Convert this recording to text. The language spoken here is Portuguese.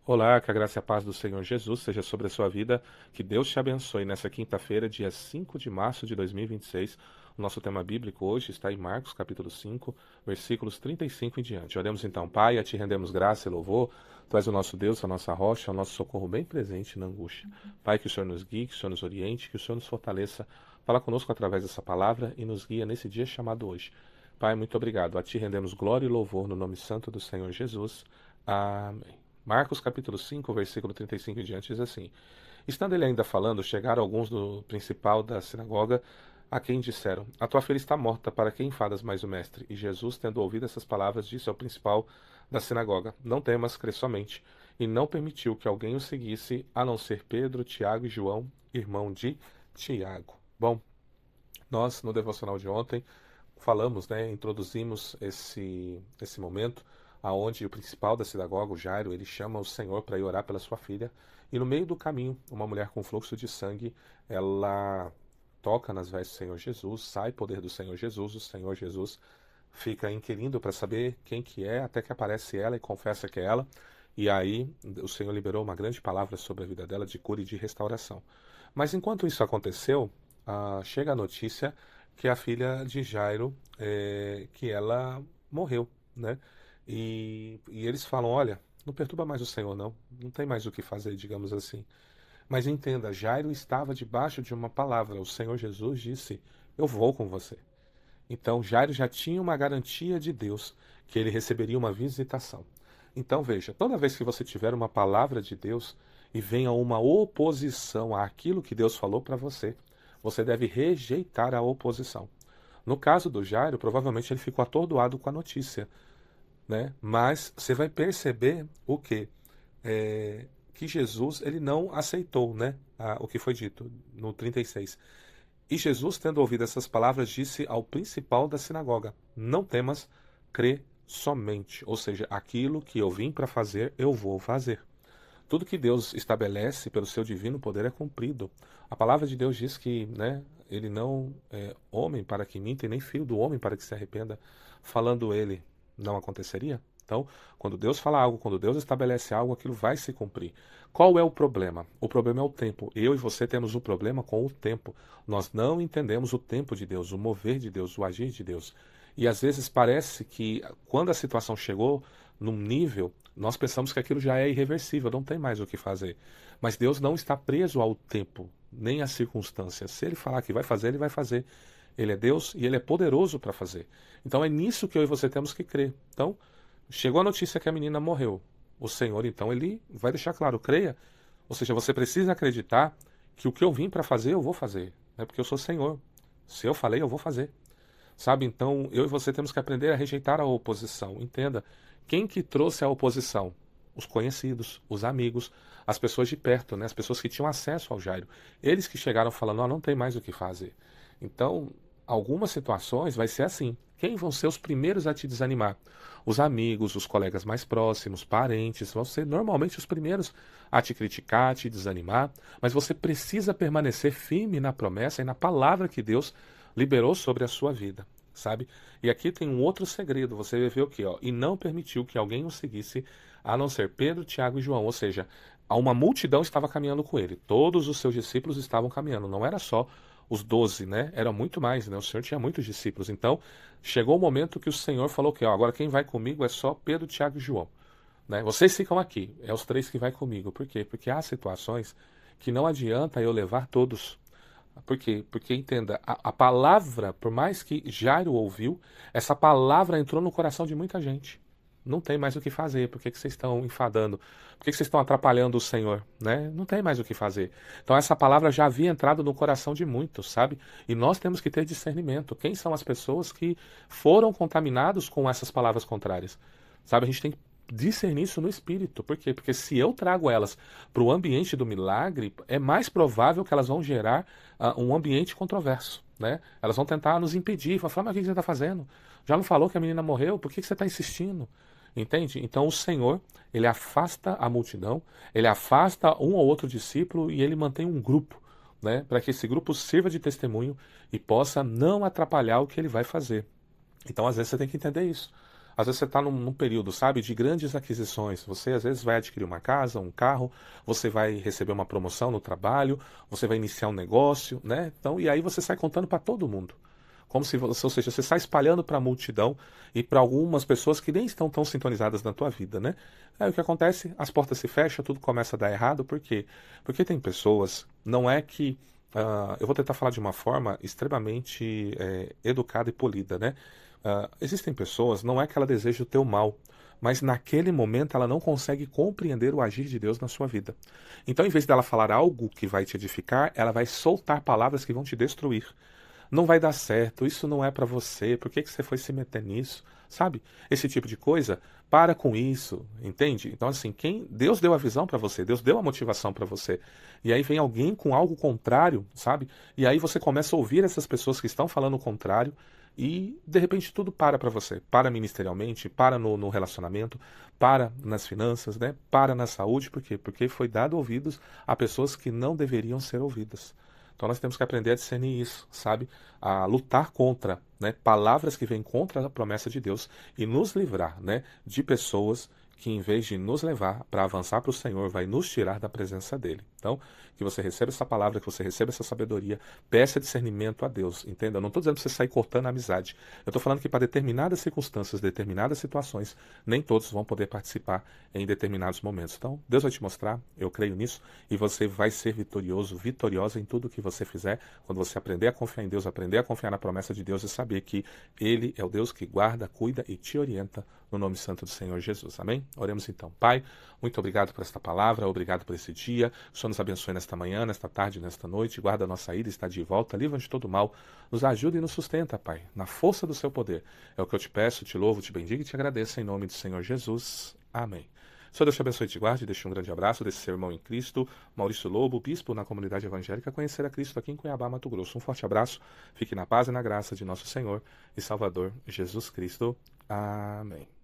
Olá, que a graça e a paz do Senhor Jesus seja sobre a sua vida. Que Deus te abençoe nessa quinta-feira, dia 5 de março de 2026. O nosso tema bíblico hoje está em Marcos, capítulo 5, versículos 35 em diante. Oremos então, Pai, a ti rendemos graça e louvor. Tu és o nosso Deus, a nossa rocha, o nosso socorro bem presente na angústia. Pai, que o Senhor nos guie, que o Senhor nos oriente, que o Senhor nos fortaleça. Fala conosco através dessa palavra e nos guia nesse dia chamado hoje. Pai, muito obrigado. A ti rendemos glória e louvor no nome santo do Senhor Jesus. Amém. Marcos capítulo 5, versículo 35 em diante diz assim: Estando ele ainda falando, chegaram alguns do principal da sinagoga, a quem disseram: A tua filha está morta, para que enfadas mais o mestre? E Jesus, tendo ouvido essas palavras, disse ao principal da sinagoga: Não temas, crê somente. E não permitiu que alguém o seguisse, a não ser Pedro, Tiago e João, irmão de Tiago. Bom, nós no devocional de ontem falamos, né, introduzimos esse momento aonde o principal da sinagoga, o Jairo, ele chama o Senhor para ir orar pela sua filha, e no meio do caminho, uma mulher com fluxo de sangue, ela toca nas vestes do Senhor Jesus, sai poder do Senhor Jesus, o Senhor Jesus fica inquirindo para saber quem que é, até que aparece ela e confessa que é ela, e aí o Senhor liberou uma grande palavra sobre a vida dela de cura e de restauração. Mas enquanto isso aconteceu, chega a notícia que a filha de Jairo, que ela morreu, né? E eles falam, olha, não perturba mais o Senhor, não. Não tem mais o que fazer, digamos assim. Mas entenda, Jairo estava debaixo de uma palavra. O Senhor Jesus disse, eu vou com você. Então Jairo já tinha uma garantia de Deus que ele receberia uma visitação. Então veja, toda vez que você tiver uma palavra de Deus e venha uma oposição àquilo que Deus falou para você, você deve rejeitar a oposição. No caso do Jairo, provavelmente ele ficou atordoado com a notícia, né? Mas você vai perceber o quê? Que Jesus ele não aceitou, né? O que foi dito no 36. E Jesus, tendo ouvido essas palavras, disse ao principal da sinagoga: Não temas, crê somente. Ou seja, aquilo que eu vim para fazer, eu vou fazer. Tudo que Deus estabelece pelo seu divino poder é cumprido. A palavra de Deus diz que, né, ele não é homem para que minta e nem filho do homem para que se arrependa. Falando ele, não aconteceria? Então, quando Deus fala algo, quando Deus estabelece algo, aquilo vai se cumprir. Qual é o problema? O problema é o tempo. Eu e você temos um problema com o tempo. Nós não entendemos o tempo de Deus, o mover de Deus, o agir de Deus. E às vezes parece que quando a situação chegou num nível, nós pensamos que aquilo já é irreversível, não tem mais o que fazer. Mas Deus não está preso ao tempo, nem às circunstâncias. Se Ele falar que vai fazer, Ele vai fazer. Ele é Deus e Ele é poderoso para fazer. Então é nisso que eu e você temos que crer. Então, chegou a notícia que a menina morreu. O Senhor, então, Ele vai deixar claro, creia. Ou seja, você precisa acreditar que o que eu vim para fazer, eu vou fazer. É porque eu sou Senhor. Se eu falei, eu vou fazer. Sabe? Então, eu e você temos que aprender a rejeitar a oposição. Entenda, quem que trouxe a oposição? Os conhecidos, os amigos, as pessoas de perto, né? As pessoas que tinham acesso ao Jairo. Eles que chegaram falando, não tem mais o que fazer. Então, algumas situações vai ser assim. Quem vão ser os primeiros a te desanimar? Os amigos, os colegas mais próximos, parentes, vão ser normalmente os primeiros a te criticar, a te desanimar, mas você precisa permanecer firme na promessa e na palavra que Deus liberou sobre a sua vida, sabe? E aqui tem um outro segredo, você vai ver o quê, ó? E não permitiu que alguém o seguisse, a não ser Pedro, Tiago e João, ou seja, uma multidão estava caminhando com ele, todos os seus discípulos estavam caminhando, não era só os 12, né? Era muito mais, né? O Senhor tinha muitos discípulos, então chegou o momento que o Senhor falou que, ó, agora quem vai comigo é só Pedro, Tiago e João, né? Vocês ficam aqui, é os três que vai comigo, por quê? Porque há situações que não adianta eu levar todos. Por quê? Porque entenda, a palavra, por mais que Jairo ouviu, essa palavra entrou no coração de muita gente. Não tem mais o que fazer. Por que que vocês estão enfadando? Por que que vocês estão atrapalhando o Senhor? Né? Não tem mais o que fazer. Então essa palavra já havia entrado no coração de muitos, sabe? E nós temos que ter discernimento. Quem são as pessoas que foram contaminados com essas palavras contrárias? Sabe? A gente tem que discernir isso no espírito. Por quê? Porque se eu trago elas para o ambiente do milagre, é mais provável que elas vão gerar um ambiente controverso, né? Elas vão tentar nos impedir, falar, mas o que você está fazendo? Já não falou que a menina morreu? Por que você está insistindo? Entende? Então o Senhor, ele afasta a multidão, ele afasta um ou outro discípulo e ele mantém um grupo, né? Para que esse grupo sirva de testemunho e possa não atrapalhar o que ele vai fazer. Então às vezes você tem que entender isso. Às vezes você está num período, sabe, de grandes aquisições. Você às vezes vai adquirir uma casa, um carro, você vai receber uma promoção no trabalho, você vai iniciar um negócio, né? Então, e aí você sai contando para todo mundo. Como se você, ou seja, você está espalhando para a multidão e para algumas pessoas que nem estão tão sintonizadas na tua vida, né? Aí o que acontece? As portas se fecham, tudo começa a dar errado. Por quê? Porque tem pessoas, não é que. Eu vou tentar falar de uma forma extremamente educada e polida, né? Existem pessoas, não é que ela deseja o teu mal, mas naquele momento ela não consegue compreender o agir de Deus na sua vida. Então, em vez dela falar algo que vai te edificar, ela vai soltar palavras que vão te destruir. Não vai dar certo, isso não é para você, por que que você foi se meter nisso? Sabe? Esse tipo de coisa, para com isso, entende? Então, assim, Deus deu a visão para você, Deus deu a motivação para você. E aí vem alguém com algo contrário, sabe? E aí você começa a ouvir essas pessoas que estão falando o contrário e, de repente, tudo para você. Para ministerialmente, para no relacionamento, para nas finanças, né? Para na saúde, por quê? Porque foi dado ouvidos a pessoas que não deveriam ser ouvidas. Então nós temos que aprender a discernir isso, sabe? A lutar contra, né, palavras que vêm contra a promessa de Deus e nos livrar, né, de pessoas que em vez de nos levar para avançar para o Senhor, vai nos tirar da presença dele. Então, que você receba essa palavra, que você receba essa sabedoria, peça discernimento a Deus, entenda? Eu não estou dizendo para você sair cortando a amizade. Eu estou falando que para determinadas circunstâncias, determinadas situações, nem todos vão poder participar em determinados momentos. Então, Deus vai te mostrar, eu creio nisso, e você vai ser vitorioso, vitoriosa em tudo que você fizer, quando você aprender a confiar em Deus, aprender a confiar na promessa de Deus e saber que Ele é o Deus que guarda, cuida e te orienta no nome santo do Senhor Jesus. Amém? Oremos então. Pai, muito obrigado por esta palavra, obrigado por esse dia. O Senhor nos abençoe nesta manhã, nesta tarde, nesta noite. Guarda a nossa ida, está de volta, livra-nos de todo mal. Nos ajuda e nos sustenta, Pai, na força do seu poder. É o que eu te peço, te louvo, te bendigo e te agradeço em nome do Senhor Jesus. Amém. Senhor Deus te abençoe e te guarde. Deixe um grande abraço desse seu irmão em Cristo, Maurício Lobo, bispo na comunidade evangélica, conhecer a Cristo aqui em Cuiabá, Mato Grosso. Um forte abraço. Fique na paz e na graça de nosso Senhor e Salvador Jesus Cristo. Amém.